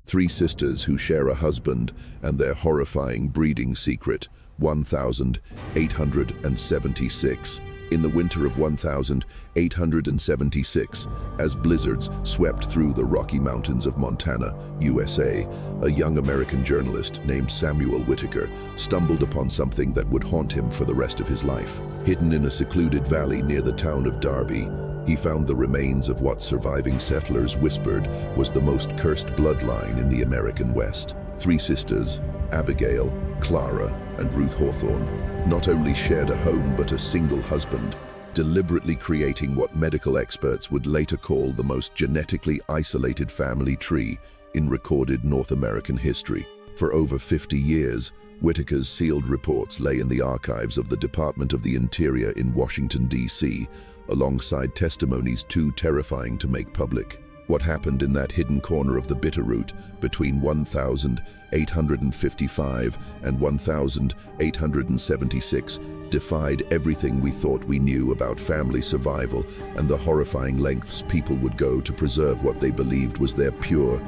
Three sisters who share a husband and their horrifying breeding secret, 1876. In the winter of 1876, as blizzards swept through the Rocky Mountains of Montana, USA, a young American journalist named Samuel Whitaker stumbled upon something that would haunt him for the rest of his life. Hidden in a secluded valley near the town of Darby, he found the remains of what surviving settlers whispered was the most cursed bloodline in the American West. Three sisters, Abigail, Clara, and Ruth Hawthorne, not only shared a home but a single husband, deliberately creating what medical experts would later call the most genetically isolated family tree in recorded North American history. For over 50 years, Whitaker's sealed reports lay in the archives of the Department of the Interior in Washington, D.C., alongside testimonies too terrifying to make public. What happened in that hidden corner of the Bitterroot between 1855 and 1876 defied everything we thought we knew about family survival and the horrifying lengths people would go to preserve what they believed was their pure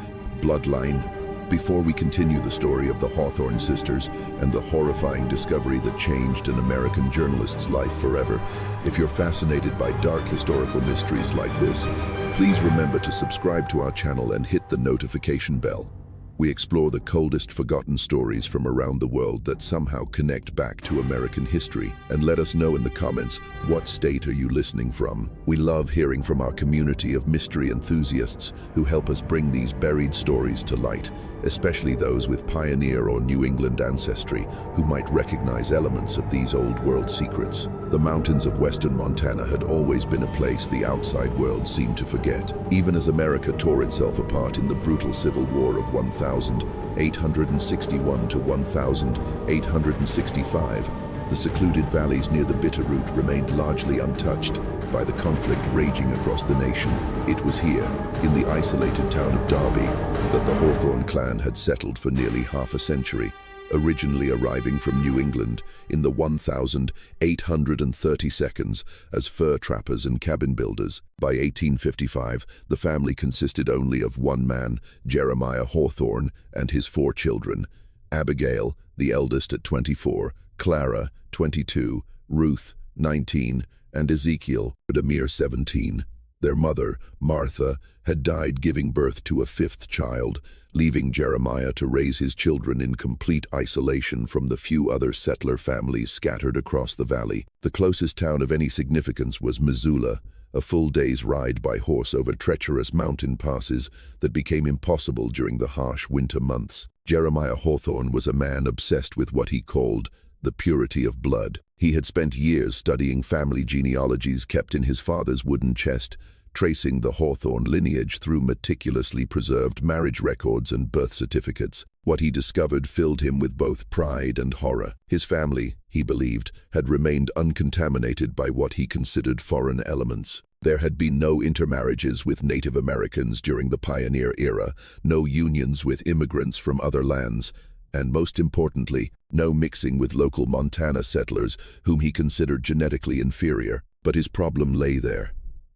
bloodline. Before we continue the story of the Hawthorne sisters and the horrifying discovery that changed an American journalist's life forever, if you're fascinated by dark historical mysteries like this, please remember to subscribe to our channel and hit the notification bell. We explore the coldest forgotten stories from around the world that somehow connect back to American history. And let us know in the comments, what state are you listening from? We love hearing from our community of mystery enthusiasts who help us bring these buried stories to light, especially those with pioneer or New England ancestry who might recognize elements of these old world secrets. The mountains of western Montana had always been a place the outside world seemed to forget. Even as America tore itself apart in the brutal Civil War of 1861 to 1865, the secluded valleys near the Bitterroot remained largely untouched by the conflict raging across the nation. It was here, in the isolated town of Darby, that the Hawthorne clan had settled for nearly half a century, originally arriving from New England in the 1832 as fur trappers and cabin builders. By 1855, the family consisted only of one man, Jeremiah Hawthorne, and his four children: Abigail, the eldest at 24, Clara, 22, Ruth, 19, and Ezekiel, a mere 17. Their mother, Martha, had died giving birth to a fifth child, leaving Jeremiah to raise his children in complete isolation from the few other settler families scattered across the valley. The closest town of any significance was Missoula, a full day's ride by horse over treacherous mountain passes that became impossible during the harsh winter months. Jeremiah Hawthorne was a man obsessed with what he called the purity of blood. He had spent years studying family genealogies kept in his father's wooden chest, tracing the Hawthorne lineage through meticulously preserved marriage records and birth certificates. What he discovered filled him with both pride and horror. His family, he believed, had remained uncontaminated by what he considered foreign elements. There had been no intermarriages with Native Americans during the pioneer era, no unions with immigrants from other lands, and most importantly, no mixing with local Montana settlers whom he considered genetically inferior. But his problem lay there.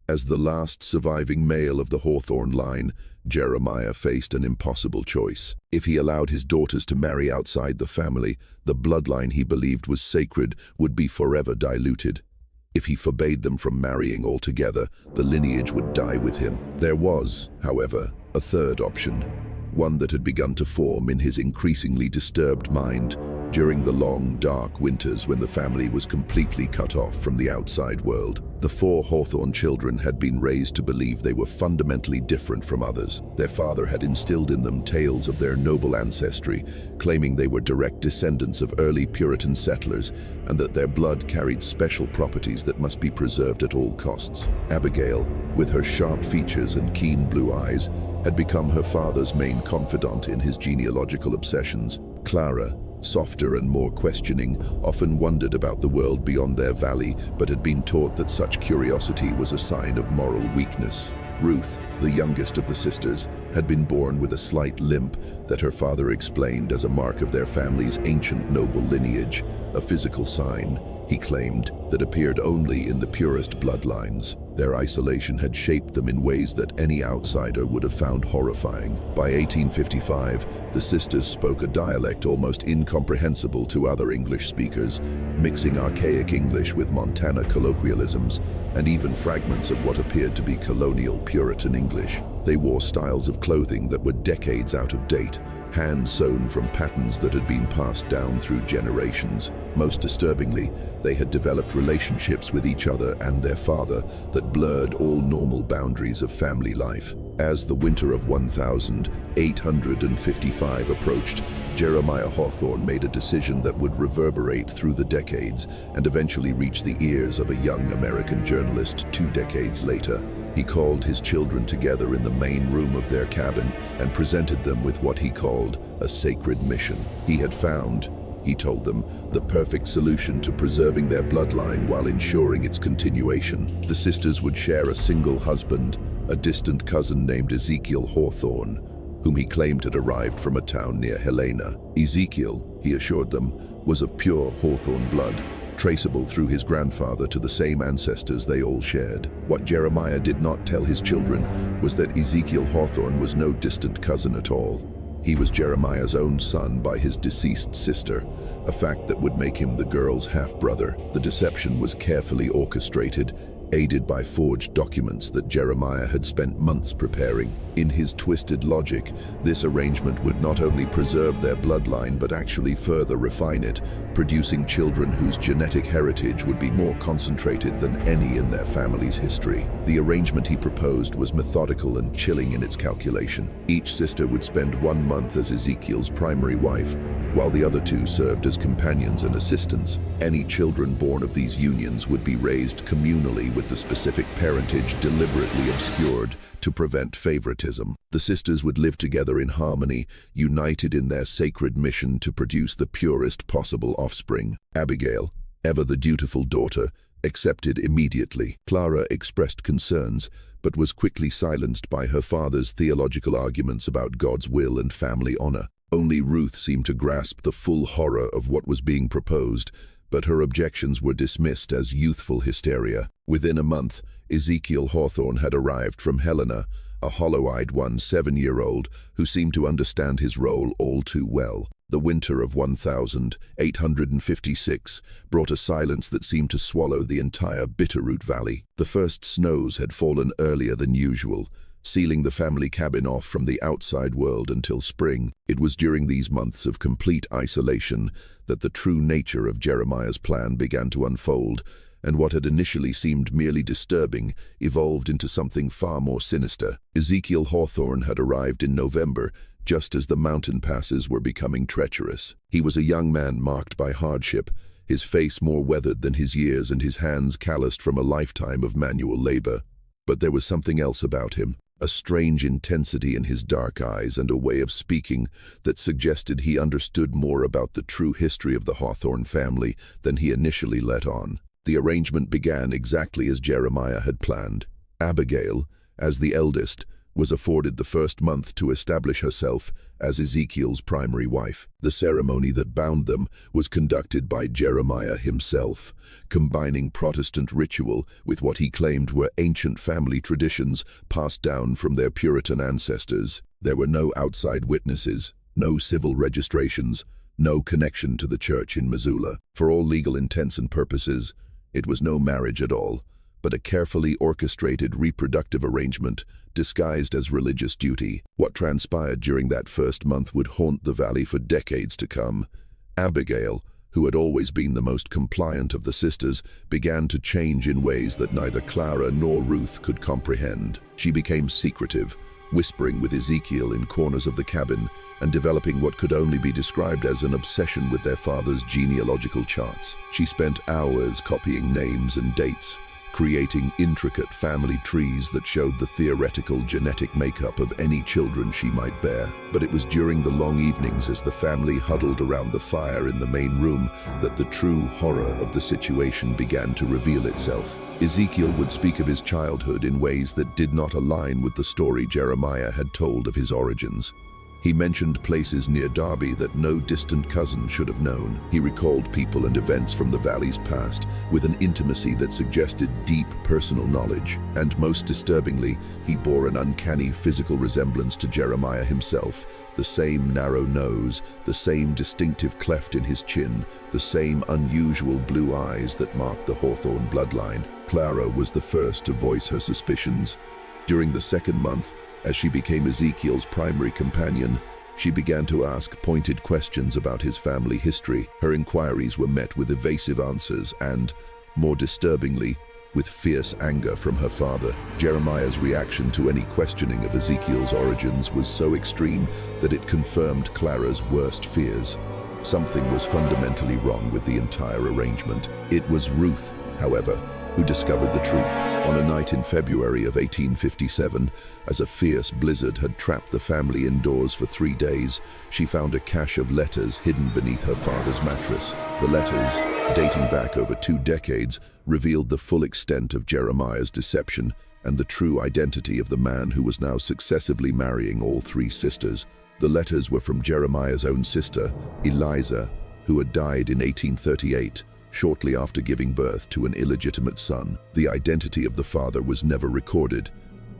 As the last surviving male of the Hawthorne line, Jeremiah faced an impossible choice. If he allowed his daughters to marry outside the family, the bloodline he believed was sacred would be forever diluted. If he forbade them from marrying altogether, the lineage would die with him. There was, however, a third option, one that had begun to form in his increasingly disturbed mind during the long, dark winters when the family was completely cut off from the outside world. The four Hawthorne children had been raised to believe they were fundamentally different from others. Their father had instilled in them tales of their noble ancestry, claiming they were direct descendants of early Puritan settlers and that their blood carried special properties that must be preserved at all costs. Abigail, with her sharp features and keen blue eyes, had become her father's main confidant in his genealogical obsessions. Clara, softer and more questioning, often wondered about the world beyond their valley, but had been taught that such curiosity was a sign of moral weakness. Ruth, the youngest of the sisters, had been born with a slight limp that her father explained as a mark of their family's ancient noble lineage, a physical sign, he claimed, that appeared only in the purest bloodlines. Their isolation had shaped them in ways that any outsider would have found horrifying. By 1855, the sisters spoke a dialect almost incomprehensible to other English speakers, mixing archaic English with Montana colloquialisms and even fragments of what appeared to be colonial Puritan English. They wore styles of clothing that were decades out of date, hand-sewn from patterns that had been passed down through generations. Most disturbingly, they had developed relationships with each other and their father that blurred all normal boundaries of family life. As the winter of 1855 approached, Jeremiah Hawthorne made a decision that would reverberate through the decades and eventually reach the ears of a young American journalist 2 decades later. He called his children together in the main room of their cabin and presented them with what he called a sacred mission. He had found, he told them, the perfect solution to preserving their bloodline while ensuring its continuation. The sisters would share a single husband, a distant cousin named Ezekiel Hawthorne, whom he claimed had arrived from a town near Helena. Ezekiel, he assured them, was of pure Hawthorne blood, traceable through his grandfather to the same ancestors they all shared. What Jeremiah did not tell his children was that Ezekiel Hawthorne was no distant cousin at all. He was Jeremiah's own son by his deceased sister, a fact that would make him the girl's half-brother. The deception was carefully orchestrated, aided by forged documents that Jeremiah had spent months preparing. In his twisted logic, this arrangement would not only preserve their bloodline but actually further refine it, producing children whose genetic heritage would be more concentrated than any in their family's history. The arrangement he proposed was methodical and chilling in its calculation. Each sister would spend 1 month as Ezekiel's primary wife, while the other 2 served as companions and assistants. Any children born of these unions would be raised communally with the specific parentage deliberately obscured to prevent favoritism. The sisters would live together in harmony, united in their sacred mission to produce the purest possible offspring. Abigail, ever the dutiful daughter, accepted immediately. Clara expressed concerns, but was quickly silenced by her father's theological arguments about God's will and family honor. Only Ruth seemed to grasp the full horror of what was being proposed, but her objections were dismissed as youthful hysteria. Within a month, Ezekiel Hawthorne had arrived from Helena, a hollow-eyed 7-year-old who seemed to understand his role all too well. The winter of 1856 brought a silence that seemed to swallow the entire Bitterroot Valley. The first snows had fallen earlier than usual, sealing the family cabin off from the outside world until spring. It was during these months of complete isolation that the true nature of Jeremiah's plan began to unfold, and what had initially seemed merely disturbing evolved into something far more sinister. Ezekiel Hawthorne had arrived in November, just as the mountain passes were becoming treacherous. He was a young man marked by hardship, his face more weathered than his years and his hands calloused from a lifetime of manual labor. But there was something else about him. A strange intensity in his dark eyes and a way of speaking that suggested he understood more about the true history of the Hawthorne family than he initially let on. The arrangement began exactly as Jeremiah had planned. Abigail, as the eldest, was afforded the first month to establish herself as Ezekiel's primary wife. The ceremony that bound them was conducted by Jeremiah himself, combining Protestant ritual with what he claimed were ancient family traditions passed down from their Puritan ancestors. There were no outside witnesses, no civil registrations, no connection to the church in Missoula. For all legal intents and purposes, it was no marriage at all, but a carefully orchestrated reproductive arrangement disguised as religious duty. What transpired during that first month would haunt the valley for decades to come. Abigail, who had always been the most compliant of the sisters, began to change in ways that neither Clara nor Ruth could comprehend. She became secretive, whispering with Ezekiel in corners of the cabin and developing what could only be described as an obsession with their father's genealogical charts. She spent hours copying names and dates, creating intricate family trees that showed the theoretical genetic makeup of any children she might bear. But it was during the long evenings as the family huddled around the fire in the main room that the true horror of the situation began to reveal itself. Ezekiel would speak of his childhood in ways that did not align with the story Jeremiah had told of his origins. He mentioned places near Derby that no distant cousin should have known. He recalled people and events from the valley's past with an intimacy that suggested deep personal knowledge. And most disturbingly, he bore an uncanny physical resemblance to Jeremiah himself. The same narrow nose, the same distinctive cleft in his chin, the same unusual blue eyes that marked the Hawthorne bloodline. Clara was the first to voice her suspicions. During the second month, as she became Ezekiel's primary companion, she began to ask pointed questions about his family history. Her inquiries were met with evasive answers and, more disturbingly, with fierce anger from her father. Jeremiah's reaction to any questioning of Ezekiel's origins was so extreme that it confirmed Clara's worst fears. Something was fundamentally wrong with the entire arrangement. It was Ruth, however, who discovered the truth. On a night in February of 1857, as a fierce blizzard had trapped the family indoors for 3 days, she found a cache of letters hidden beneath her father's mattress. The letters, dating back over 2 decades, revealed the full extent of Jeremiah's deception and the true identity of the man who was now successively marrying all 3 sisters. The letters were from Jeremiah's own sister, Eliza, who had died in 1838, shortly after giving birth to an illegitimate son. The identity of the father was never recorded,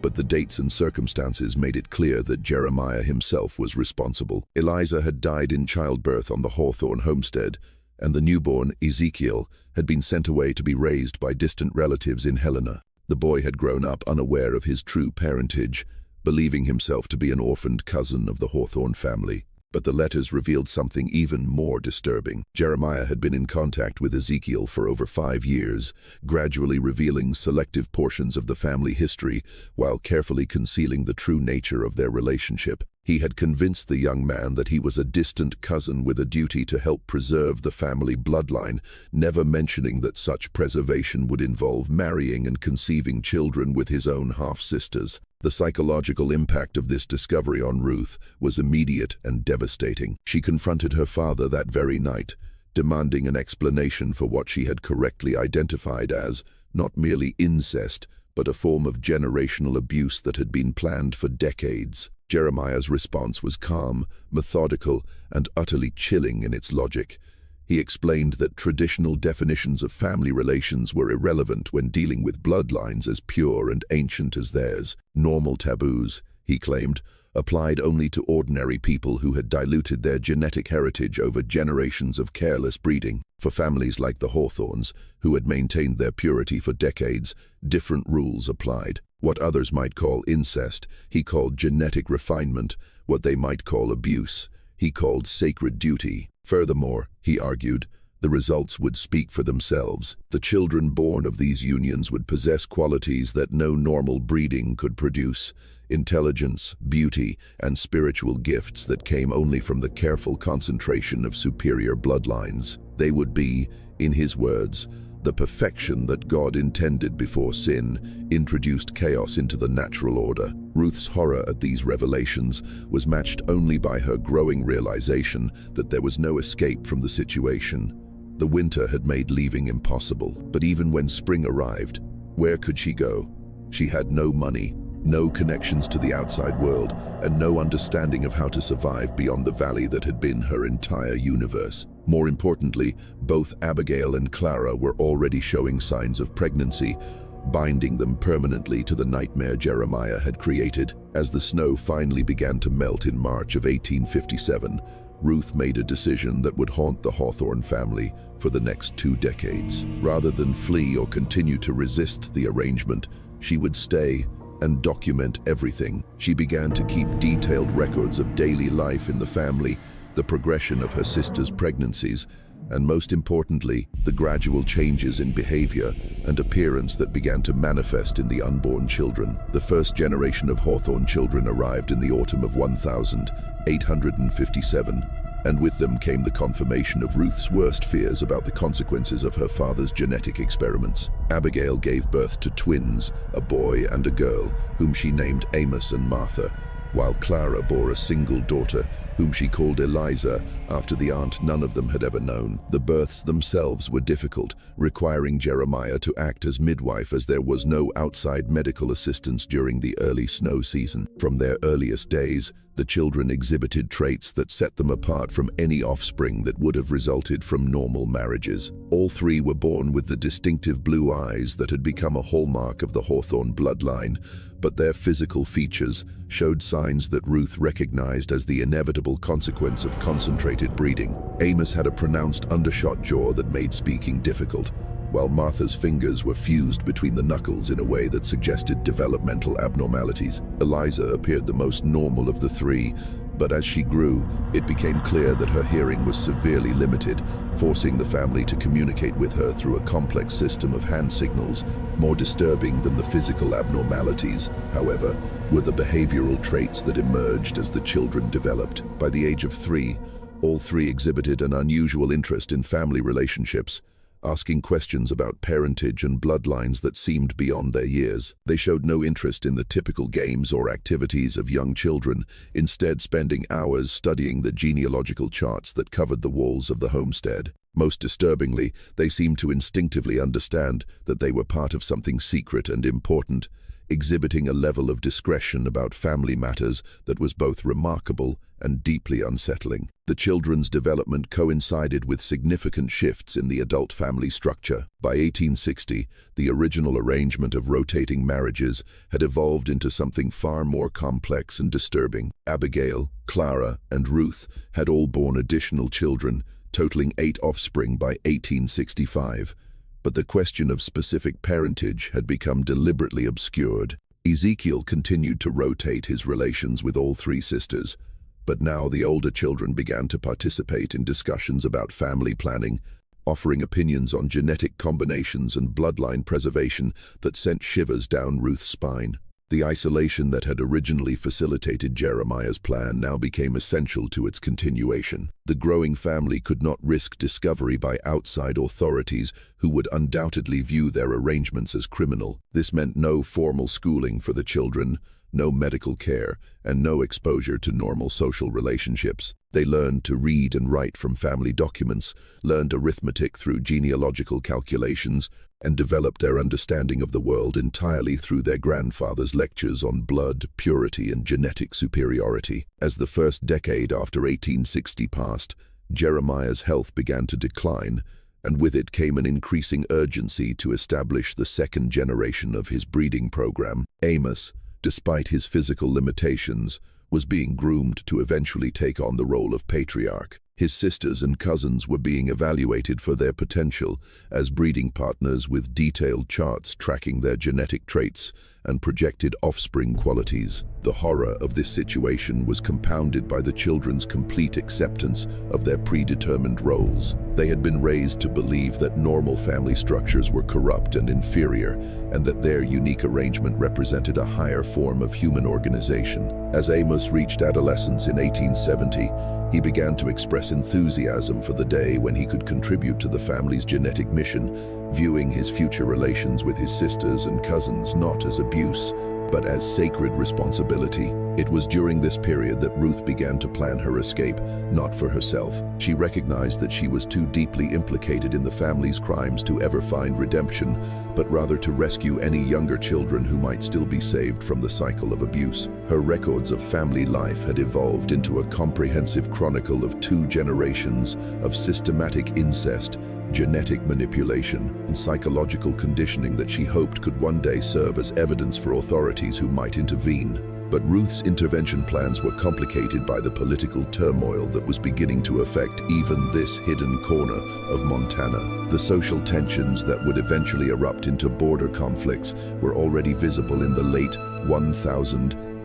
but the dates and circumstances made it clear that Jeremiah himself was responsible. Eliza had died in childbirth on the Hawthorne homestead, and the newborn, Ezekiel, had been sent away to be raised by distant relatives in Helena. The boy had grown up unaware of his true parentage, believing himself to be an orphaned cousin of the Hawthorne family. But the letters revealed something even more disturbing. Jeremiah had been in contact with Ezekiel for over 5 years, gradually revealing selective portions of the family history while carefully concealing the true nature of their relationship. He had convinced the young man that he was a distant cousin with a duty to help preserve the family bloodline, never mentioning that such preservation would involve marrying and conceiving children with his own half-sisters. The psychological impact of this discovery on Ruth was immediate and devastating. She confronted her father that very night, demanding an explanation for what she had correctly identified as not merely incest, but a form of generational abuse that had been planned for decades. Jeremiah's response was calm, methodical, and utterly chilling in its logic. He explained that traditional definitions of family relations were irrelevant when dealing with bloodlines as pure and ancient as theirs. Normal taboos, he claimed, applied only to ordinary people who had diluted their genetic heritage over generations of careless breeding. For families like the Hawthornes, who had maintained their purity for decades, different rules applied. What others might call incest, he called genetic refinement. What they might call abuse, he called sacred duty. Furthermore, he argued, the results would speak for themselves. The children born of these unions would possess qualities that no normal breeding could produce: intelligence, beauty, and spiritual gifts that came only from the careful concentration of superior bloodlines. They would be, in his words, the perfection that God intended before sin introduced chaos into the natural order. Ruth's horror at these revelations was matched only by her growing realization that there was no escape from the situation. The winter had made leaving impossible, but even when spring arrived, where could she go? She had no money, no connections to the outside world, and no understanding of how to survive beyond the valley that had been her entire universe. More importantly, both Abigail and Clara were already showing signs of pregnancy, binding them permanently to the nightmare Jeremiah had created. As the snow finally began to melt in March of 1857, Ruth made a decision that would haunt the Hawthorne family for the next 2 decades. Rather than flee or continue to resist the arrangement, she would stay and document everything. She began to keep detailed records of daily life in the family, the progression of her sister's pregnancies, and most importantly, the gradual changes in behavior and appearance that began to manifest in the unborn children. The first generation of Hawthorne children arrived in the autumn of 1857, and with them came the confirmation of Ruth's worst fears about the consequences of her father's genetic experiments. Abigail gave birth to twins, a boy and a girl, whom she named Amos and Martha, while Clara bore a single daughter, whom she called Eliza, after the aunt none of them had ever known. The births themselves were difficult, requiring Jeremiah to act as midwife as there was no outside medical assistance during the early snow season. From their earliest days, The children exhibited traits that set them apart from any offspring that would have resulted from normal marriages. All three were born with the distinctive blue eyes that had become a hallmark of the Hawthorne bloodline, but their physical features showed signs that Ruth recognized as the inevitable consequence of concentrated breeding. Amos had a pronounced undershot jaw that made speaking difficult, while Martha's fingers were fused between the knuckles in a way that suggested developmental abnormalities. Eliza appeared the most normal of the three, but as she grew, it became clear that her hearing was severely limited, forcing the family to communicate with her through a complex system of hand signals. More disturbing than the physical abnormalities, however, were the behavioral traits that emerged as the children developed. By the age of 3, all three exhibited an unusual interest in family relationships, asking questions about parentage and bloodlines that seemed beyond their years. They showed no interest in the typical games or activities of young children, instead spending hours studying the genealogical charts that covered the walls of the homestead. Most disturbingly, they seemed to instinctively understand that they were part of something secret and important, exhibiting a level of discretion about family matters that was both remarkable and deeply unsettling. The children's development coincided with significant shifts in the adult family structure. By 1860, the original arrangement of rotating marriages had evolved into something far more complex and disturbing. Abigail, Clara, and Ruth had all borne additional children, totaling 8 offspring by 1865. But the question of specific parentage had become deliberately obscured. Ezekiel continued to rotate his relations with all 3 sisters, but now the older children began to participate in discussions about family planning, offering opinions on genetic combinations and bloodline preservation that sent shivers down Ruth's spine. The isolation that had originally facilitated Jeremiah's plan now became essential to its continuation. The growing family could not risk discovery by outside authorities who would undoubtedly view their arrangements as criminal. This meant no formal schooling for the children, no medical care, and no exposure to normal social relationships. They learned to read and write from family documents, learned arithmetic through genealogical calculations, and developed their understanding of the world entirely through their grandfather's lectures on blood, purity, and genetic superiority. As the first decade after 1860 passed, Jeremiah's health began to decline, and with it came an increasing urgency to establish the second generation of his breeding program. Amos, despite his physical limitations, was being groomed to eventually take on the role of patriarch. His sisters and cousins were being evaluated for their potential as breeding partners with detailed charts tracking their genetic traits and projected offspring qualities. The horror of this situation was compounded by the children's complete acceptance of their predetermined roles. They had been raised to believe that normal family structures were corrupt and inferior, and that their unique arrangement represented a higher form of human organization. As Amos reached adolescence in 1870, he began to express enthusiasm for the day when he could contribute to the family's genetic mission, viewing his future relations with his sisters and cousins not as abuse, but as sacred responsibility. It was during this period that Ruth began to plan her escape, not for herself. She recognized that she was too deeply implicated in the family's crimes to ever find redemption, but rather to rescue any younger children who might still be saved from the cycle of abuse. Her records of family life had evolved into a comprehensive chronicle of 2 generations of systematic incest, genetic manipulation, and psychological conditioning that she hoped could one day serve as evidence for authorities who might intervene. But Ruth's intervention plans were complicated by the political turmoil that was beginning to affect even this hidden corner of Montana. The social tensions that would eventually erupt into border conflicts were already visible in the late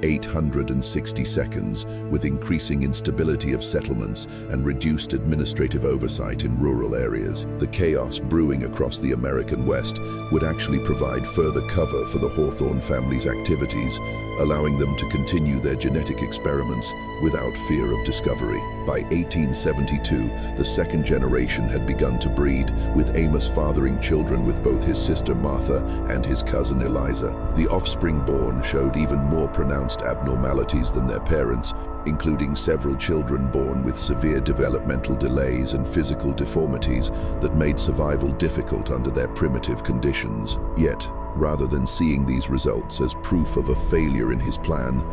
1860s, with increasing instability of settlements and reduced administrative oversight in rural areas. The chaos brewing across the American West would actually provide further cover for the Hawthorne family's activities, allowing them to continue their genetic experiments without fear of discovery. By 1872, the second generation had begun to breed, with Amos fathering children with both his sister Martha and his cousin Eliza. The offspring born showed even more pronounced abnormalities than their parents, including several children born with severe developmental delays and physical deformities that made survival difficult under their primitive conditions. Yet, rather than seeing these results as proof of a failure in his plan,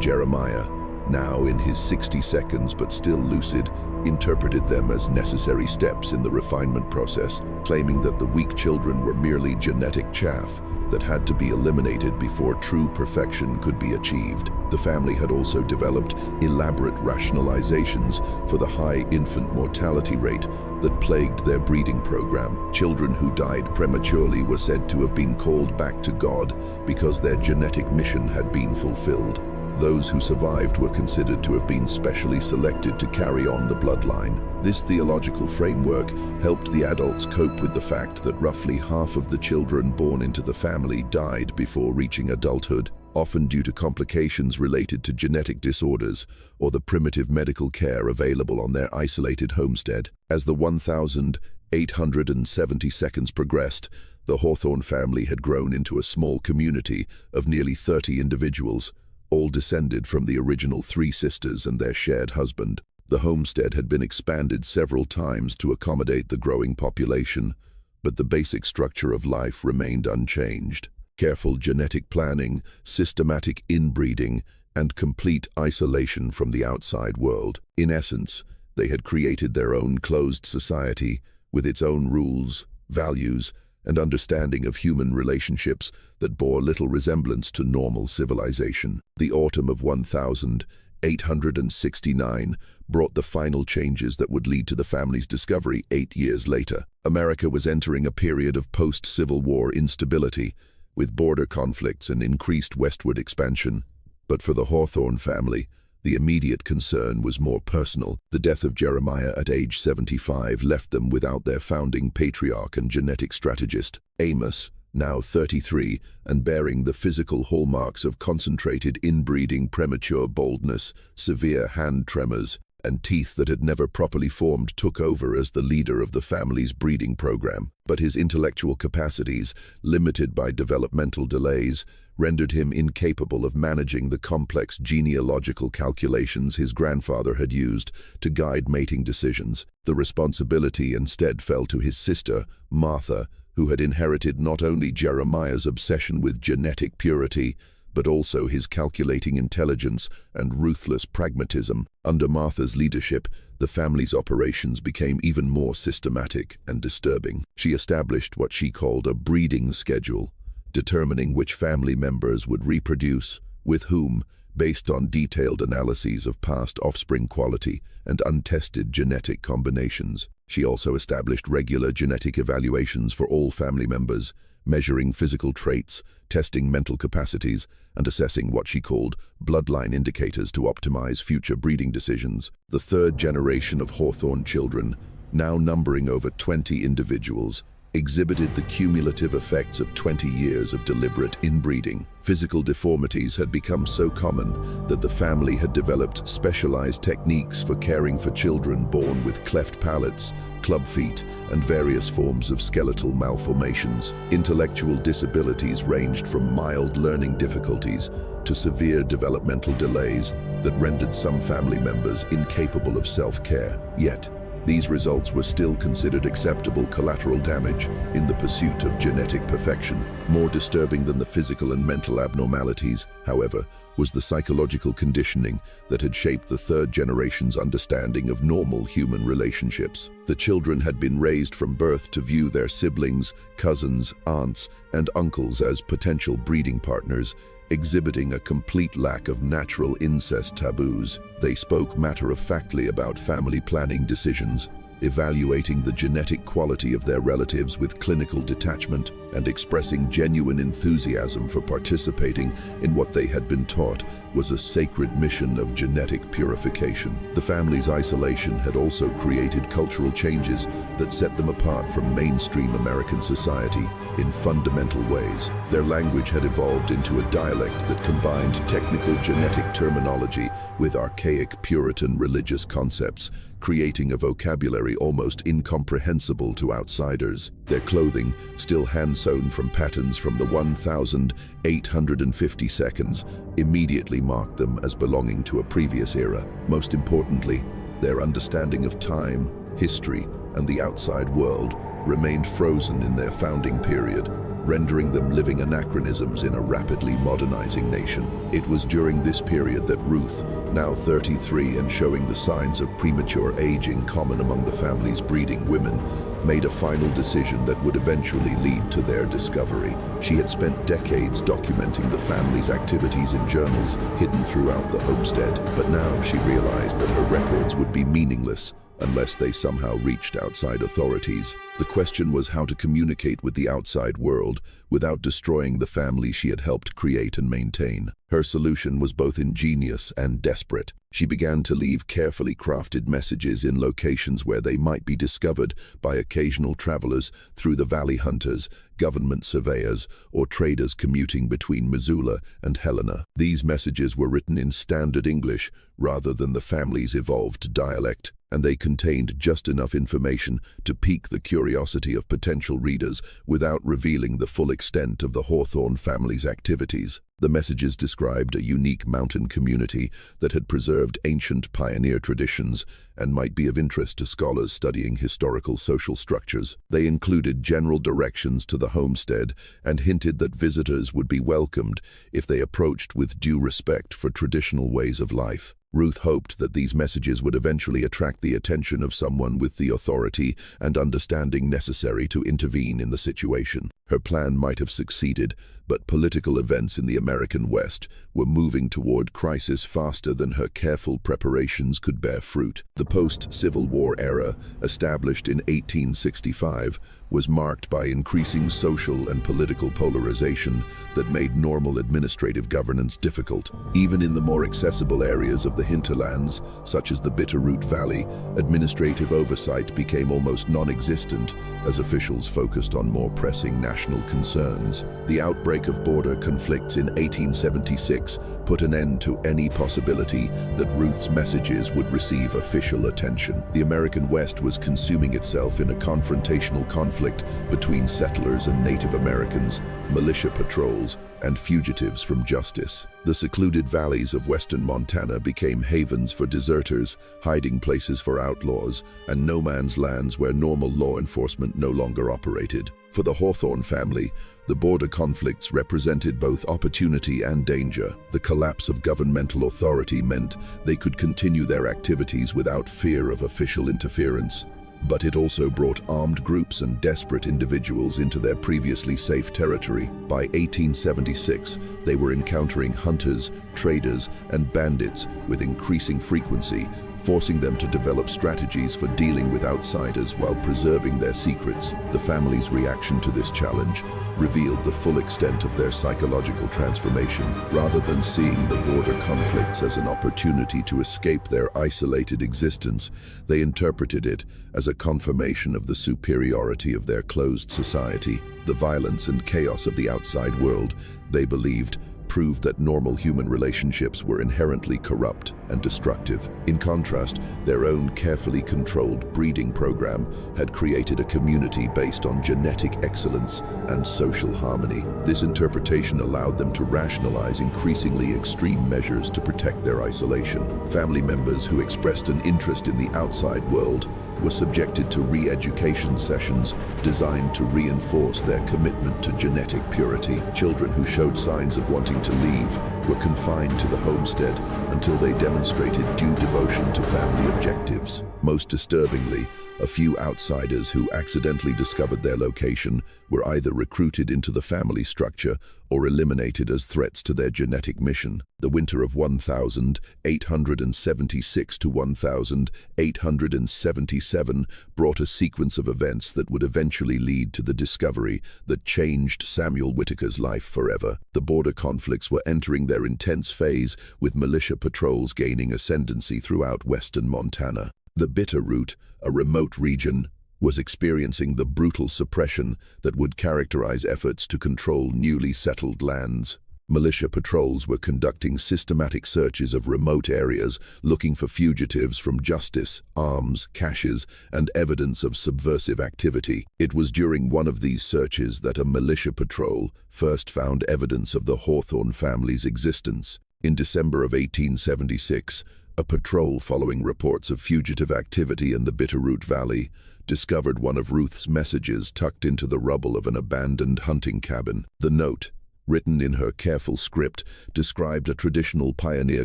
Jeremiah, now in his 60 seconds but still lucid, interpreted them as necessary steps in the refinement process, claiming that the weak children were merely genetic chaff that had to be eliminated before true perfection could be achieved. The family had also developed elaborate rationalizations for the high infant mortality rate that plagued their breeding program. Children who died prematurely were said to have been called back to God because their genetic mission had been fulfilled. Those who survived were considered to have been specially selected to carry on the bloodline. This theological framework helped the adults cope with the fact that roughly half of the children born into the family died before reaching adulthood, often due to complications related to genetic disorders or the primitive medical care available on their isolated homestead. As the 1,870 seconds progressed, the Hawthorne family had grown into a small community of nearly 30 individuals, all descended from the original 3 sisters and their shared husband. The homestead had been expanded several times to accommodate the growing population, but the basic structure of life remained unchanged. Careful genetic planning, systematic inbreeding, and complete isolation from the outside world. In essence, they had created their own closed society with its own rules, values, and understanding of human relationships that bore little resemblance to normal civilization. The autumn of 1869 brought the final changes that would lead to the family's discovery 8 years later. America was entering a period of post-Civil War instability, with border conflicts and increased westward expansion. But for the Hawthorne family, the immediate concern was more personal. The death of Jeremiah at age 75 left them without their founding patriarch and genetic strategist. Amos, now 33 and bearing the physical hallmarks of concentrated inbreeding, premature baldness, severe hand tremors, and teeth that had never properly formed, took over as the leader of the family's breeding program. But his intellectual capacities, limited by developmental delays, rendered him incapable of managing the complex genealogical calculations his grandfather had used to guide mating decisions. The responsibility instead fell to his sister, Martha, who had inherited not only Jeremiah's obsession with genetic purity, but also his calculating intelligence and ruthless pragmatism. Under Martha's leadership, the family's operations became even more systematic and disturbing. She established what she called a breeding schedule, determining which family members would reproduce, with whom, based on detailed analyses of past offspring quality and untested genetic combinations. She also established regular genetic evaluations for all family members, measuring physical traits, testing mental capacities, and assessing what she called bloodline indicators to optimize future breeding decisions. The third generation of Hawthorne children, now numbering over 20 individuals, exhibited the cumulative effects of 20 years of deliberate inbreeding. Physical deformities had become so common that the family had developed specialized techniques for caring for children born with cleft palates, club feet, and various forms of skeletal malformations. Intellectual disabilities ranged from mild learning difficulties to severe developmental delays that rendered some family members incapable of self-care. Yet, these results were still considered acceptable collateral damage in the pursuit of genetic perfection. More disturbing than the physical and mental abnormalities, however, was the psychological conditioning that had shaped the third generation's understanding of normal human relationships. The children had been raised from birth to view their siblings, cousins, aunts, and uncles as potential breeding partners, exhibiting a complete lack of natural incest taboos. They spoke matter-of-factly about family planning decisions, evaluating the genetic quality of their relatives with clinical detachment, and expressing genuine enthusiasm for participating in what they had been taught was a sacred mission of genetic purification. The family's isolation had also created cultural changes that set them apart from mainstream American society in fundamental ways. Their language had evolved into a dialect that combined technical genetic terminology with archaic Puritan religious concepts, creating a vocabulary almost incomprehensible to outsiders. Their clothing, still hand-sewn from patterns from the 1,850 seconds, immediately marked them as belonging to a previous era. Most importantly, their understanding of time, history, and the outside world remained frozen in their founding period, rendering them living anachronisms in a rapidly modernizing nation. It was during this period that Ruth, now 33 and showing the signs of premature aging common among the family's breeding women, made a final decision that would eventually lead to their discovery. She had spent decades documenting the family's activities in journals hidden throughout the homestead, but now she realized that her records would be meaningless unless they somehow reached outside authorities. The question was how to communicate with the outside world without destroying the family she had helped create and maintain. Her solution was both ingenious and desperate. She began to leave carefully crafted messages in locations where they might be discovered by occasional travelers through the valley hunters, government surveyors, or traders commuting between Missoula and Helena. These messages were written in standard English rather than the family's evolved dialect, and they contained just enough information to pique the curiosity of potential readers without revealing the full extent of the Hawthorne family's activities. The messages described a unique mountain community that had preserved ancient pioneer traditions and might be of interest to scholars studying historical social structures. They included general directions to the homestead and hinted that visitors would be welcomed if they approached with due respect for traditional ways of life. Ruth hoped that these messages would eventually attract the attention of someone with the authority and understanding necessary to intervene in the situation. Her plan might have succeeded, but political events in the American West were moving toward crisis faster than her careful preparations could bear fruit. The post-Civil War era, established in 1865, was marked by increasing social and political polarization that made normal administrative governance difficult. Even in the more accessible areas of the hinterlands, such as the Bitterroot Valley, administrative oversight became almost non-existent as officials focused on more pressing national concerns. The outbreak of border conflicts in 1876 put an end to any possibility that Ruth's messages would receive official attention. The American West was consuming itself in a confrontational conflict between settlers and Native Americans, militia patrols, and fugitives from justice. The secluded valleys of western Montana became havens for deserters, hiding places for outlaws, and no man's lands where normal law enforcement no longer operated. For the Hawthorne family, the border conflicts represented both opportunity and danger. The collapse of governmental authority meant they could continue their activities without fear of official interference. But it also brought armed groups and desperate individuals into their previously safe territory. By 1876, they were encountering hunters, traders, and bandits with increasing frequency, forcing them to develop strategies for dealing with outsiders while preserving their secrets. The family's reaction to this challenge revealed the full extent of their psychological transformation. Rather than seeing the border conflicts as an opportunity to escape their isolated existence, they interpreted it as a confirmation of the superiority of their closed society. The violence and chaos of the outside world, they believed, proved that normal human relationships were inherently corrupt and destructive. In contrast, their own carefully controlled breeding program had created a community based on genetic excellence and social harmony. This interpretation allowed them to rationalize increasingly extreme measures to protect their isolation. Family members who expressed an interest in the outside world were subjected to re-education sessions designed to reinforce their commitment to genetic purity. Children who showed signs of wanting to leave were confined to the homestead until they demonstrated due devotion to family objectives. Most disturbingly, a few outsiders who accidentally discovered their location were either recruited into the family structure or eliminated as threats to their genetic mission. The winter of 1876 to 1877 brought a sequence of events that would eventually lead to the discovery that changed Samuel Whitaker's life forever. The border conflicts were entering their intense phase, with militia patrols gaining ascendancy throughout western Montana. The Bitterroot, a remote region, was experiencing the brutal suppression that would characterize efforts to control newly settled lands. Militia patrols were conducting systematic searches of remote areas, looking for fugitives from justice, arms, caches, and evidence of subversive activity. It was during one of these searches that a militia patrol first found evidence of the Hawthorne family's existence. In December of 1876, A patrol following reports of fugitive activity in the Bitterroot Valley discovered one of Ruth's messages tucked into the rubble of an abandoned hunting cabin. The note, written in her careful script, described a traditional pioneer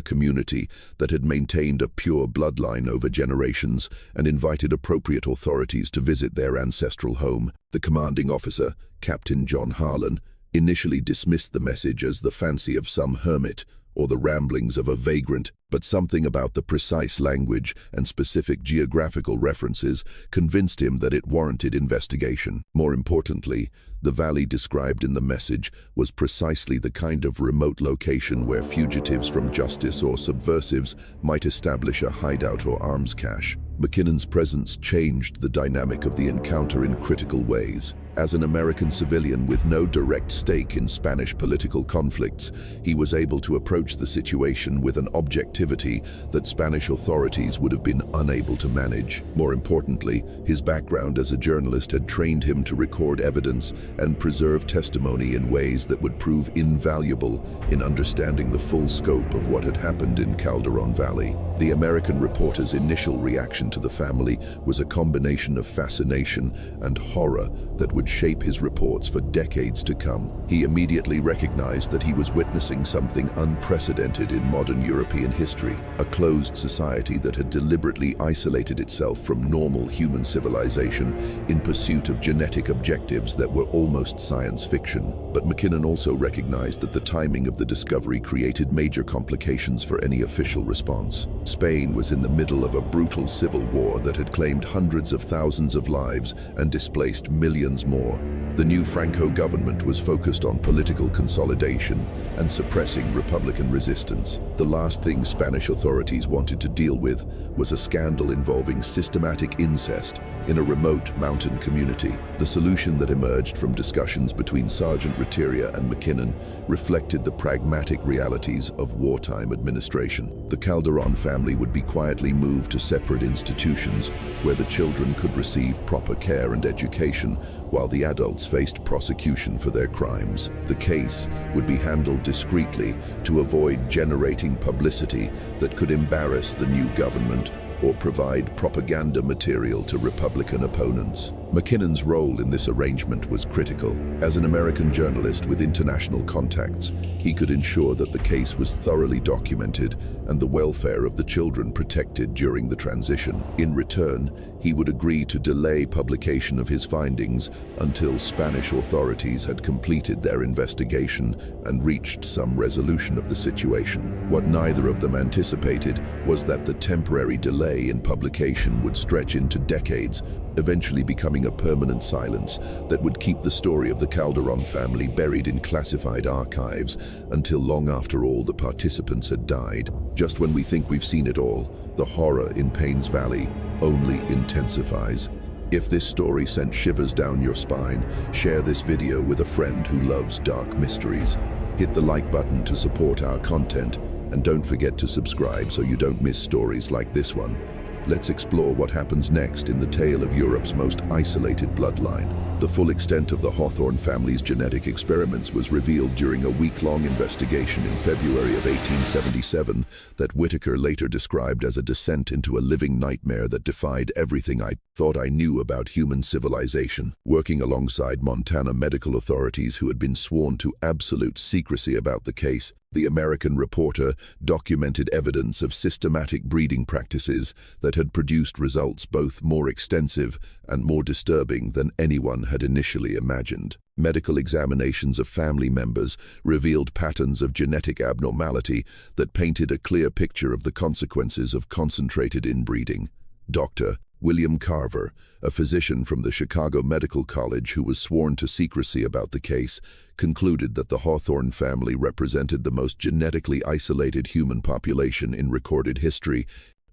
community that had maintained a pure bloodline over generations and invited appropriate authorities to visit their ancestral home. The commanding officer, Captain John Harlan, initially dismissed the message as the fancy of some hermit or the ramblings of a vagrant, but something about the precise language and specific geographical references convinced him that it warranted investigation. More importantly, the valley described in the message was precisely the kind of remote location where fugitives from justice or subversives might establish a hideout or arms cache. McKinnon's presence changed the dynamic of the encounter in critical ways. As an American civilian with no direct stake in Spanish political conflicts, he was able to approach the situation with an objectivity that Spanish authorities would have been unable to manage. More importantly, his background as a journalist had trained him to record evidence and preserve testimony in ways that would prove invaluable in understanding the full scope of what had happened in Calderon Valley. The American reporter's initial reaction to the family was a combination of fascination and horror that would shape his reports for decades to come. He immediately recognized that he was witnessing something unprecedented in modern European history, a closed society that had deliberately isolated itself from normal human civilization in pursuit of genetic objectives that were almost science fiction. But McKinnon also recognized that the timing of the discovery created major complications for any official response. Spain was in the middle of a brutal civil war that had claimed hundreds of thousands of lives and displaced millions more. The new Franco government was focused on political consolidation and suppressing Republican resistance. The last thing Spanish authorities wanted to deal with was a scandal involving systematic incest in a remote mountain community. The solution that emerged from discussions between Sergeant Rateria and McKinnon reflected the pragmatic realities of wartime administration. The Calderon family would be quietly moved to separate institutions where the children could receive proper care and education while the adults faced prosecution for their crimes. The case would be handled discreetly to avoid generating publicity that could embarrass the new government or provide propaganda material to Republican opponents. McKinnon's role in this arrangement was critical. As an American journalist with international contacts, he could ensure that the case was thoroughly documented and the welfare of the children protected during the transition. In return, he would agree to delay publication of his findings until Spanish authorities had completed their investigation and reached some resolution of the situation. What neither of them anticipated was that the temporary delay in publication would stretch into decades, eventually becoming a permanent silence that would keep the story of the Calderon family buried in classified archives until long after all the participants had died. Just when we think we've seen it all, the horror in Paynes Valley only intensifies. If this story sent shivers down your spine, share this video with a friend who loves dark mysteries. Hit the like button to support our content, and don't forget to subscribe so you don't miss stories like this one. Let's explore what happens next in the tale of Europe's most isolated bloodline. The full extent of the Hawthorne family's genetic experiments was revealed during a week-long investigation in February of 1877 that Whitaker later described as a descent into a living nightmare that defied everything I thought I knew about human civilization. Working alongside Montana medical authorities who had been sworn to absolute secrecy about the case, the American reporter documented evidence of systematic breeding practices that had produced results both more extensive and more disturbing than anyone had initially imagined. Medical examinations of family members revealed patterns of genetic abnormality that painted a clear picture of the consequences of concentrated inbreeding. Dr. William Carver, a physician from the Chicago Medical College who was sworn to secrecy about the case, concluded that the Hawthorne family represented the most genetically isolated human population in recorded history,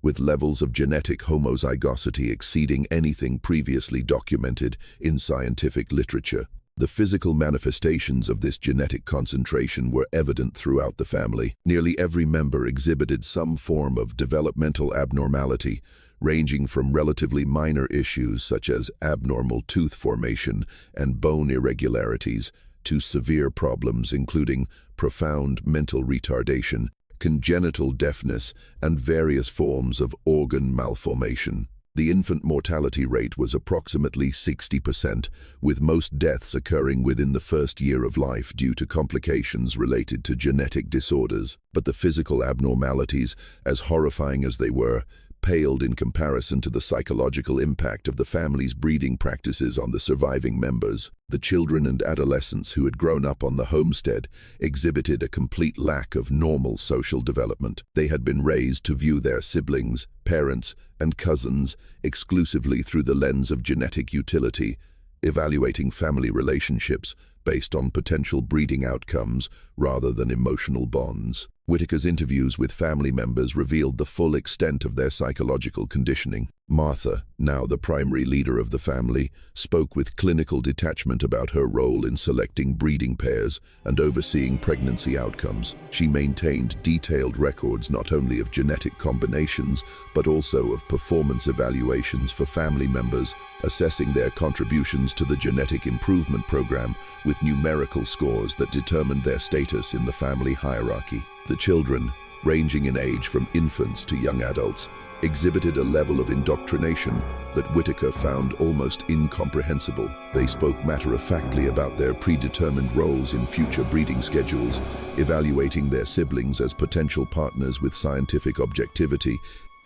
with levels of genetic homozygosity exceeding anything previously documented in scientific literature. The physical manifestations of this genetic concentration were evident throughout the family. Nearly every member exhibited some form of developmental abnormality, ranging from relatively minor issues such as abnormal tooth formation and bone irregularities to severe problems including profound mental retardation. congenital deafness, and various forms of organ malformation. The infant mortality rate was approximately 60%, with most deaths occurring within the first year of life due to complications related to genetic disorders. But the physical abnormalities, as horrifying as they were, paled in comparison to the psychological impact of the family's breeding practices on the surviving members. The children and adolescents who had grown up on the homestead exhibited a complete lack of normal social development. They had been raised to view their siblings, parents, and cousins exclusively through the lens of genetic utility, evaluating family relationships based on potential breeding outcomes rather than emotional bonds. Whitaker's interviews with family members revealed the full extent of their psychological conditioning. Martha, now the primary leader of the family, spoke with clinical detachment about her role in selecting breeding pairs and overseeing pregnancy outcomes. She maintained detailed records not only of genetic combinations, but also of performance evaluations for family members, assessing their contributions to the genetic improvement program with numerical scores that determined their status in the family hierarchy. The children, ranging in age from infants to young adults, exhibited a level of indoctrination that Whitaker found almost incomprehensible. They spoke matter-of-factly about their predetermined roles in future breeding schedules, evaluating their siblings as potential partners with scientific objectivity,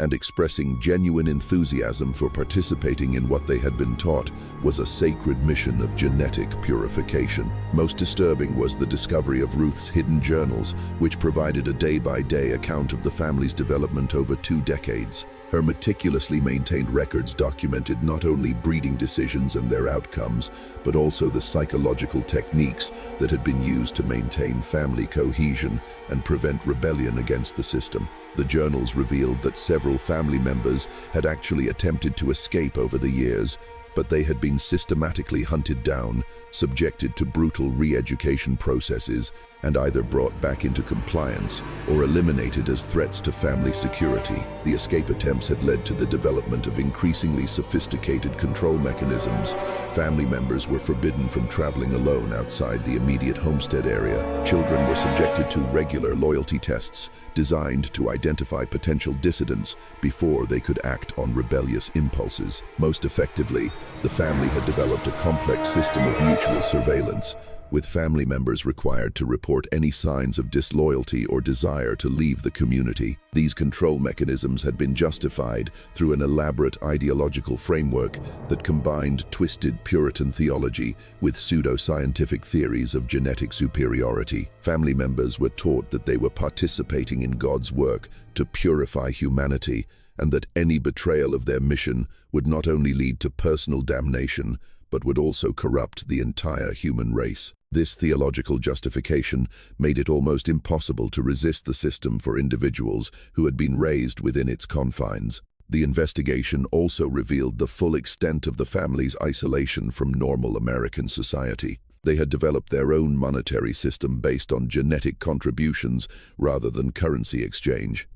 and expressing genuine enthusiasm for participating in what they had been taught was a sacred mission of genetic purification. Most disturbing was the discovery of Ruth's hidden journals, which provided a day-by-day account of the family's development over 2 decades. Her meticulously maintained records documented not only breeding decisions and their outcomes, but also the psychological techniques that had been used to maintain family cohesion and prevent rebellion against the system. The journals revealed that several family members had actually attempted to escape over the years, but they had been systematically hunted down, subjected to brutal re-education processes, and either brought back into compliance or eliminated as threats to family security. The escape attempts had led to the development of increasingly sophisticated control mechanisms. Family members were forbidden from traveling alone outside the immediate homestead area. Children were subjected to regular loyalty tests designed to identify potential dissidents before they could act on rebellious impulses. Most effectively, the family had developed a complex system of mutual surveillance, with family members required to report any signs of disloyalty or desire to leave the community. These control mechanisms had been justified through an elaborate ideological framework that combined twisted Puritan theology with pseudo-scientific theories of genetic superiority. Family members were taught that they were participating in God's work to purify humanity, and that any betrayal of their mission would not only lead to personal damnation, but would also corrupt the entire human race. This theological justification made it almost impossible to resist the system for individuals who had been raised within its confines. The investigation also revealed the full extent of the family's isolation from normal American society. They had developed their own monetary system based on genetic contributions rather than currency exchange.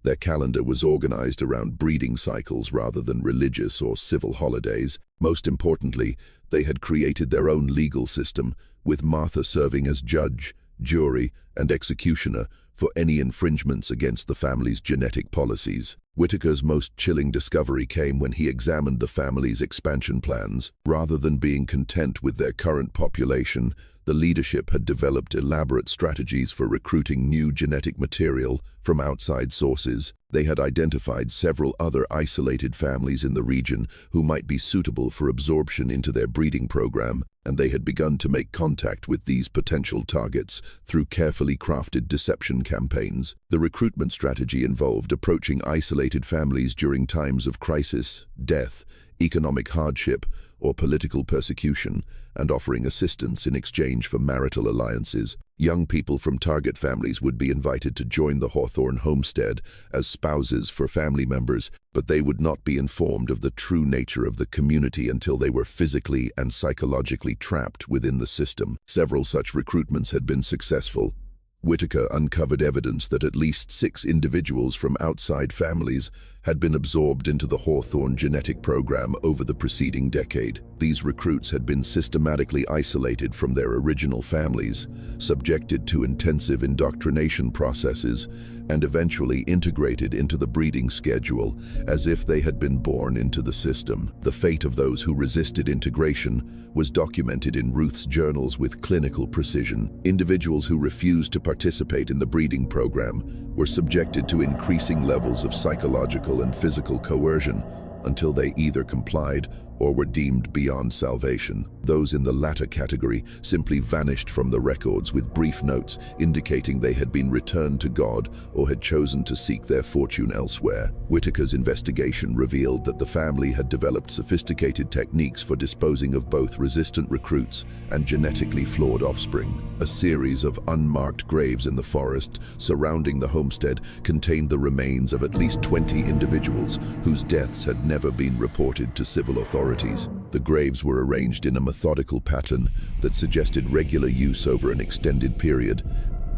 Their calendar was organized around breeding cycles rather than religious or civil holidays. Most importantly, they had created their own legal system, with Martha serving as judge, jury, and executioner for any infringements against the family's genetic policies. Whitaker's most chilling discovery came when he examined the family's expansion plans. Rather than being content with their current population, the leadership had developed elaborate strategies for recruiting new genetic material from outside sources. They had identified several other isolated families in the region who might be suitable for absorption into their breeding program, and they had begun to make contact with these potential targets through carefully crafted deception campaigns. The recruitment strategy involved approaching isolated families during times of crisis, death, economic hardship, or political persecution, and offering assistance in exchange for marital alliances. Young people from target families would be invited to join the Hawthorne homestead as spouses for family members, but they would not be informed of the true nature of the community until they were physically and psychologically trapped within the system. Several such recruitments had been successful. Whitaker uncovered evidence that at least 6 individuals from outside families had been absorbed into the Hawthorne genetic program over the preceding decade. These recruits had been systematically isolated from their original families, subjected to intensive indoctrination processes, and eventually integrated into the breeding schedule as if they had been born into the system. The fate of those who resisted integration was documented in Ruth's journals with clinical precision. Individuals who refused to participate in the breeding program were subjected to increasing levels of psychological and physical coercion until they either complied or were deemed beyond salvation. Those in the latter category simply vanished from the records with brief notes indicating they had been returned to God or had chosen to seek their fortune elsewhere. Whitaker's investigation revealed that the family had developed sophisticated techniques for disposing of both resistant recruits and genetically flawed offspring. A series of unmarked graves in the forest surrounding the homestead contained the remains of at least 20 individuals whose deaths had never been reported to civil authorities. The graves were arranged in a methodical pattern that suggested regular use over an extended period,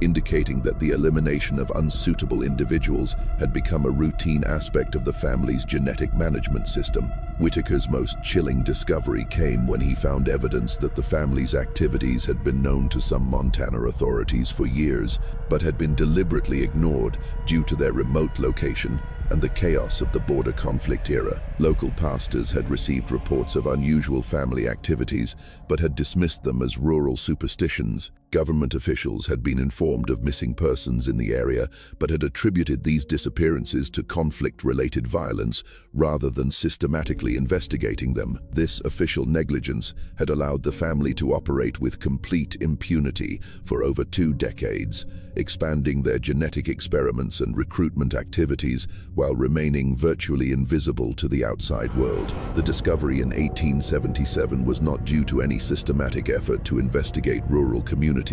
indicating that the elimination of unsuitable individuals had become a routine aspect of the family's genetic management system. Whitaker's most chilling discovery came when he found evidence that the family's activities had been known to some Montana authorities for years, but had been deliberately ignored due to their remote location and the chaos of the border conflict era. Local pastors had received reports of unusual family activities, but had dismissed them as rural superstitions. Government officials had been informed of missing persons in the area, but had attributed these disappearances to conflict-related violence rather than systematically investigating them. This official negligence had allowed the family to operate with complete impunity for over 2 decades, expanding their genetic experiments and recruitment activities while remaining virtually invisible to the outside world. The discovery in 1877 was not due to any systematic effort to investigate rural communities,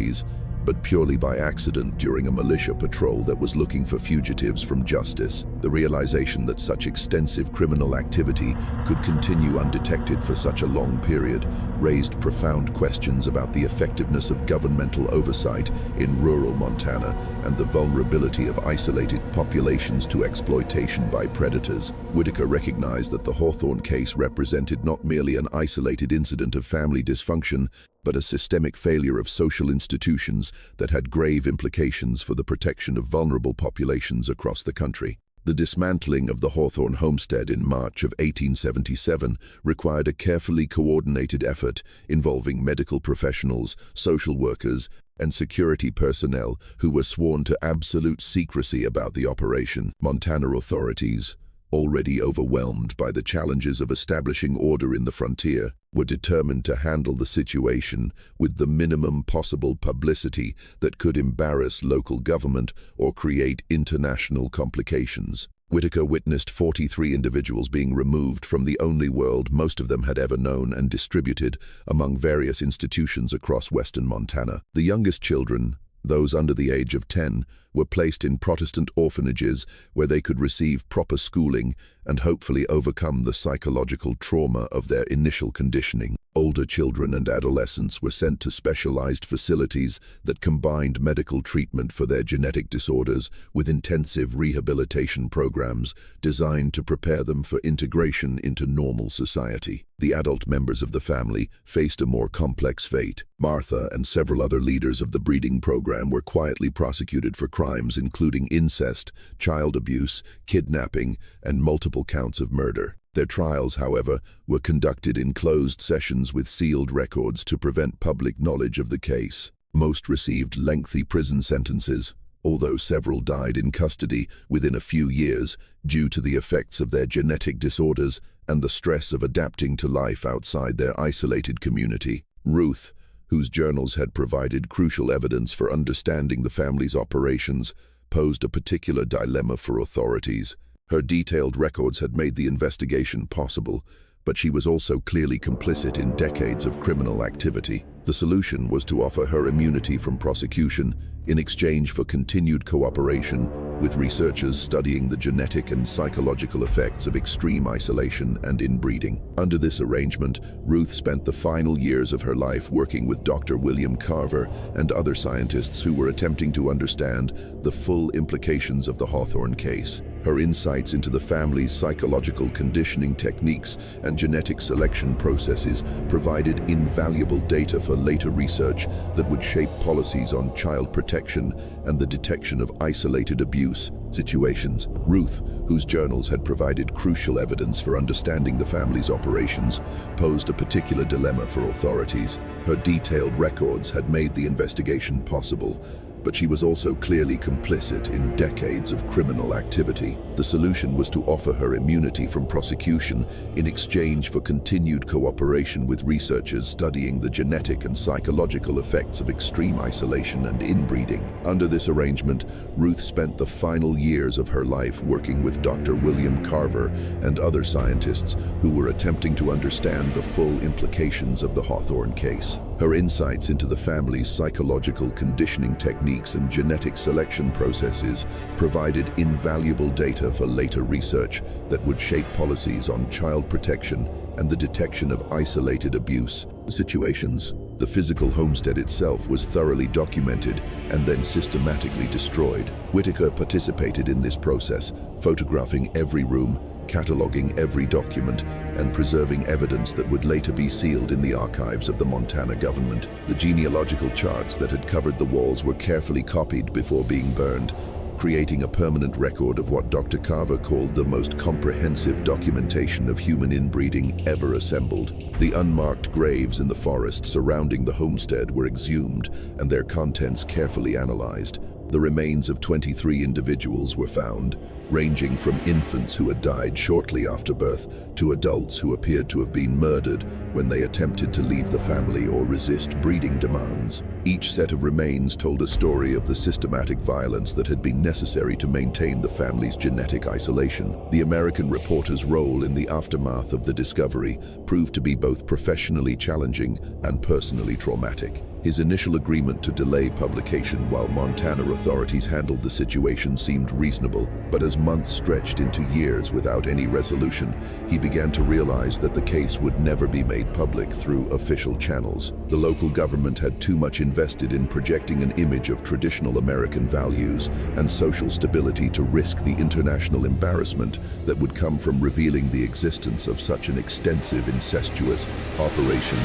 but purely by accident during a militia patrol that was looking for fugitives from justice. The realization that such extensive criminal activity could continue undetected for such a long period raised profound questions about the effectiveness of governmental oversight in rural Montana and the vulnerability of isolated populations to exploitation by predators. Whitaker recognized that the Hawthorne case represented not merely an isolated incident of family dysfunction, but a systemic failure of social institutions that had grave implications for the protection of vulnerable populations across the country. The dismantling of the Hawthorne homestead in March of 1877 required a carefully coordinated effort involving medical professionals, social workers, and security personnel who were sworn to absolute secrecy about the operation. Montana authorities, already overwhelmed by the challenges of establishing order in the frontier, were determined to handle the situation with the minimum possible publicity that could embarrass local government or create international complications. Whitaker witnessed 43 individuals being removed from the only world most of them had ever known and distributed among various institutions across western Montana. The youngest children, those under the age of 10, were placed in Protestant orphanages where they could receive proper schooling and hopefully overcome the psychological trauma of their initial conditioning. Older children and adolescents were sent to specialized facilities that combined medical treatment for their genetic disorders with intensive rehabilitation programs designed to prepare them for integration into normal society. The adult members of the family faced a more complex fate. Martha and several other leaders of the breeding program were quietly prosecuted for crimes including incest, child abuse, kidnapping, and multiple counts of murder. Their trials, however, were conducted in closed sessions with sealed records to prevent public knowledge of the case. Most received lengthy prison sentences, although several died in custody within a few years due to the effects of their genetic disorders and the stress of adapting to life outside their isolated community. Ruth, whose journals had provided crucial evidence for understanding the family's operations, posed a particular dilemma for authorities. Her detailed records had made the investigation possible, but she was also clearly complicit in decades of criminal activity. The solution was to offer her immunity from prosecution in exchange for continued cooperation with researchers studying the genetic and psychological effects of extreme isolation and inbreeding. Under this arrangement, Ruth spent the final years of her life working with Dr. William Carver and other scientists who were attempting to understand the full implications of the Hawthorne case. Her insights into the family's psychological conditioning techniques and genetic selection processes provided invaluable data for later research that would shape policies on child protection and the detection of isolated abuse situations. Ruth, whose journals had provided crucial evidence for understanding the family's operations, posed a particular dilemma for authorities. Her detailed records had made the investigation possible, but she was also clearly complicit in decades of criminal activity. The solution was to offer her immunity from prosecution in exchange for continued cooperation with researchers studying the genetic and psychological effects of extreme isolation and inbreeding. Under this arrangement, Ruth spent the final years of her life working with Dr. William Carver and other scientists who were attempting to understand the full implications of the Hawthorne case. Her insights into the family's psychological conditioning techniques and genetic selection processes provided invaluable data for later research that would shape policies on child protection and the detection of isolated abuse situations. The physical homestead itself was thoroughly documented and then systematically destroyed. Whitaker participated in this process, photographing every room, cataloging every document, and preserving evidence that would later be sealed in the archives of the Montana government. The genealogical charts that had covered the walls were carefully copied before being burned, creating a permanent record of what Dr. Carver called the most comprehensive documentation of human inbreeding ever assembled. The unmarked graves in the forest surrounding the homestead were exhumed and their contents carefully analyzed. The remains of 23 individuals were found, ranging from infants who had died shortly after birth to adults who appeared to have been murdered when they attempted to leave the family or resist breeding demands. Each set of remains told a story of the systematic violence that had been necessary to maintain the family's genetic isolation. The American reporter's role in the aftermath of the discovery proved to be both professionally challenging and personally traumatic. His initial agreement to delay publication while Montana authorities handled the situation seemed reasonable, but as months stretched into years without any resolution, he began to realize that the case would never be made public through official channels. The local government had too much invested in projecting an image of traditional American values and social stability to risk the international embarrassment that would come from revealing the existence of such an extensive incestuous operation.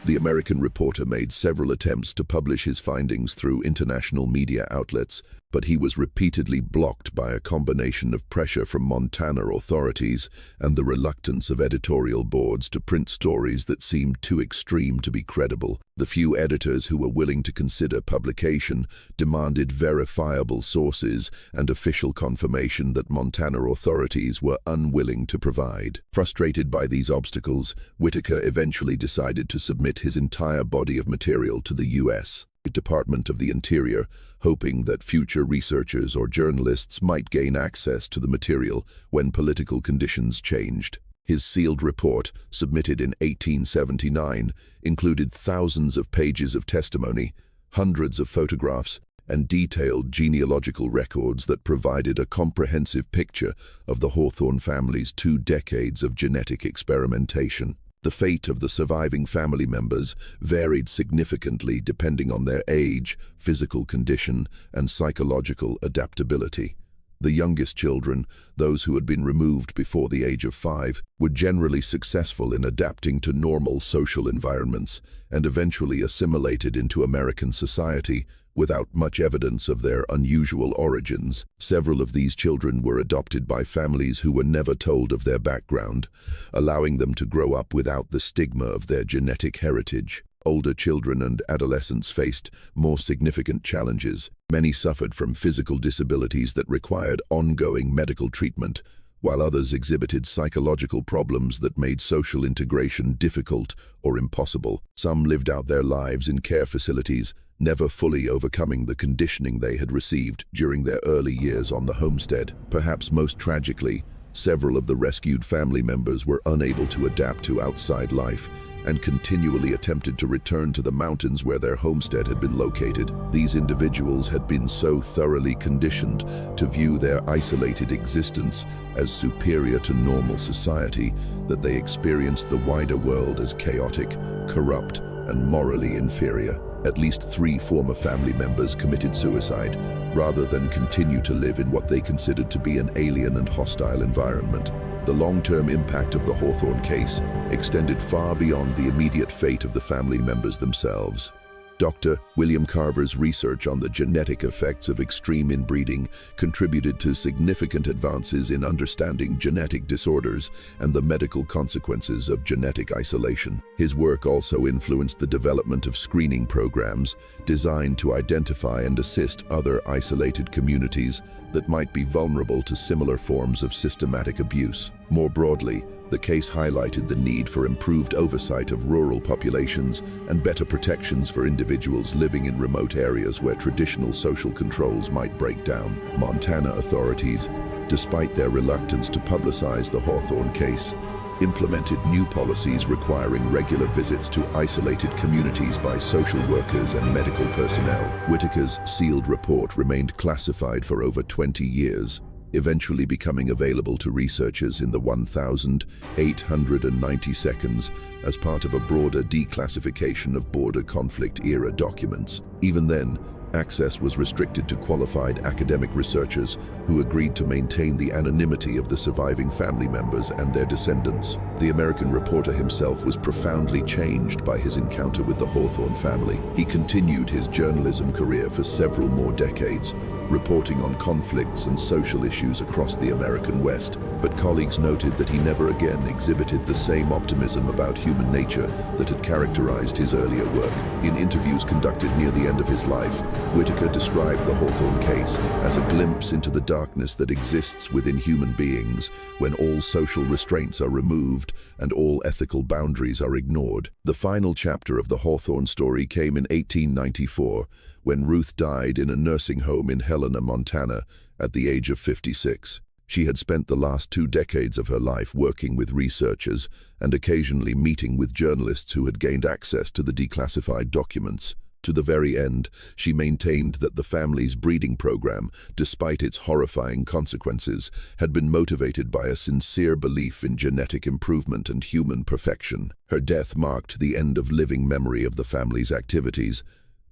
The American reporter made several attempts to publish his findings through international media outlets, but he was repeatedly blocked by a combination of pressure from Montana authorities and the reluctance of editorial boards to print stories that seemed too extreme to be credible. The few editors who were willing to consider publication demanded verifiable sources and official confirmation that Montana authorities were unwilling to provide. Frustrated by these obstacles, Whitaker eventually decided to submit his entire body of material to the U.S. Department of the Interior, hoping that future researchers or journalists might gain access to the material when political conditions changed. His sealed report, submitted in 1879, included thousands of pages of testimony, hundreds of photographs, and detailed genealogical records that provided a comprehensive picture of the Hawthorne family's 2 decades of genetic experimentation. The fate of the surviving family members varied significantly depending on their age, physical condition, and psychological adaptability. The youngest children, those who had been removed before the age of 5, were generally successful in adapting to normal social environments and eventually assimilated into American society without much evidence of their unusual origins. Several of these children were adopted by families who were never told of their background, allowing them to grow up without the stigma of their genetic heritage. Older children and adolescents faced more significant challenges. Many suffered from physical disabilities that required ongoing medical treatment, while others exhibited psychological problems that made social integration difficult or impossible. Some lived out their lives in care facilities, never fully overcoming the conditioning they had received during their early years on the homestead. Perhaps most tragically, several of the rescued family members were unable to adapt to outside life and continually attempted to return to the mountains where their homestead had been located. These individuals had been so thoroughly conditioned to view their isolated existence as superior to normal society that they experienced the wider world as chaotic, corrupt, and morally inferior. At least 3 former family members committed suicide, rather than continue to live in what they considered to be an alien and hostile environment. The long-term impact of the Hawthorne case extended far beyond the immediate fate of the family members themselves. Dr. William Carver's research on the genetic effects of extreme inbreeding contributed to significant advances in understanding genetic disorders and the medical consequences of genetic isolation. His work also influenced the development of screening programs designed to identify and assist other isolated communities that might be vulnerable to similar forms of systematic abuse. More broadly, the case highlighted the need for improved oversight of rural populations and better protections for individuals living in remote areas where traditional social controls might break down. Montana authorities, despite their reluctance to publicize the Hawthorne case, implemented new policies requiring regular visits to isolated communities by social workers and medical personnel. Whitaker's sealed report remained classified for over 20 years, eventually becoming available to researchers in the 1,890 seconds as part of a broader declassification of border conflict-era documents. Even then, access was restricted to qualified academic researchers who agreed to maintain the anonymity of the surviving family members and their descendants. The American reporter himself was profoundly changed by his encounter with the Hawthorne family. He continued his journalism career for several more decades, reporting on conflicts and social issues across the American West, but colleagues noted that he never again exhibited the same optimism about human nature that had characterized his earlier work. In interviews conducted near the end of his life, Whitaker described the Hawthorne case as a glimpse into the darkness that exists within human beings when all social restraints are removed and all ethical boundaries are ignored. The final chapter of the Hawthorne story came in 1894, when Ruth died in a nursing home in Helena, Montana, at the age of 56. She had spent the last 2 decades of her life working with researchers and occasionally meeting with journalists who had gained access to the declassified documents. To the very end, she maintained that the family's breeding program, despite its horrifying consequences, had been motivated by a sincere belief in genetic improvement and human perfection. Her death marked the end of living memory of the family's activities,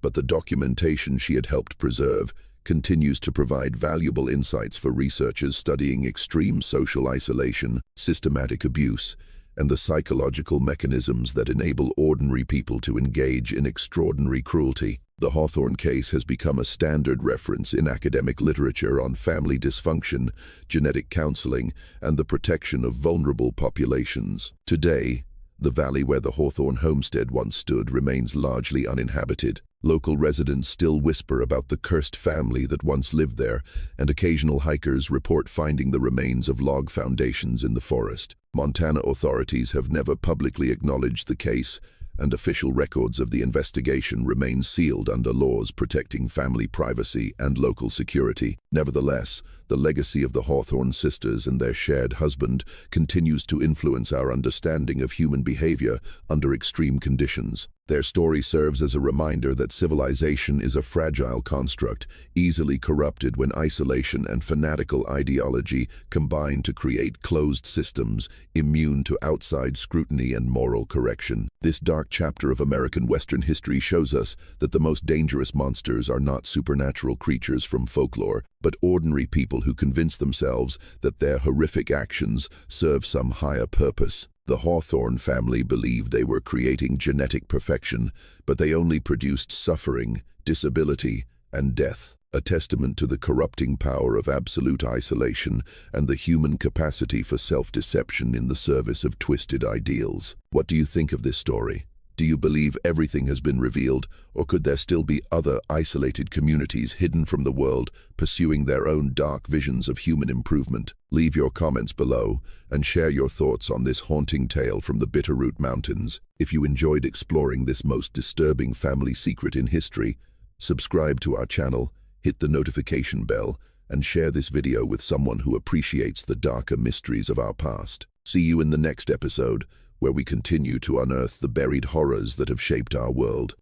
but the documentation she had helped preserve continues to provide valuable insights for researchers studying extreme social isolation, systematic abuse, and the psychological mechanisms that enable ordinary people to engage in extraordinary cruelty. The Hawthorne case has become a standard reference in academic literature on family dysfunction, genetic counseling, and the protection of vulnerable populations. Today, the valley where the Hawthorne homestead once stood remains largely uninhabited. Local residents still whisper about the cursed family that once lived there, and occasional hikers report finding the remains of log foundations in the forest. Montana authorities have never publicly acknowledged the case, and official records of the investigation remain sealed under laws protecting family privacy and local security. Nevertheless, the legacy of the Hawthorne sisters and their shared husband continues to influence our understanding of human behavior under extreme conditions. Their story serves as a reminder that civilization is a fragile construct, easily corrupted when isolation and fanatical ideology combine to create closed systems, immune to outside scrutiny and moral correction. This dark chapter of American Western history shows us that the most dangerous monsters are not supernatural creatures from folklore, but ordinary people who convince themselves that their horrific actions serve some higher purpose. The Hawthorne family believed they were creating genetic perfection, but they only produced suffering, disability, and death, a testament to the corrupting power of absolute isolation and the human capacity for self-deception in the service of twisted ideals. What do you think of this story? Do you believe everything has been revealed, or could there still be other isolated communities hidden from the world, pursuing their own dark visions of human improvement? Leave your comments below and share your thoughts on this haunting tale from the Bitterroot Mountains. If you enjoyed exploring this most disturbing family secret in history, subscribe to our channel, hit the notification bell, and share this video with someone who appreciates the darker mysteries of our past. See you in the next episode, where we continue to unearth the buried horrors that have shaped our world.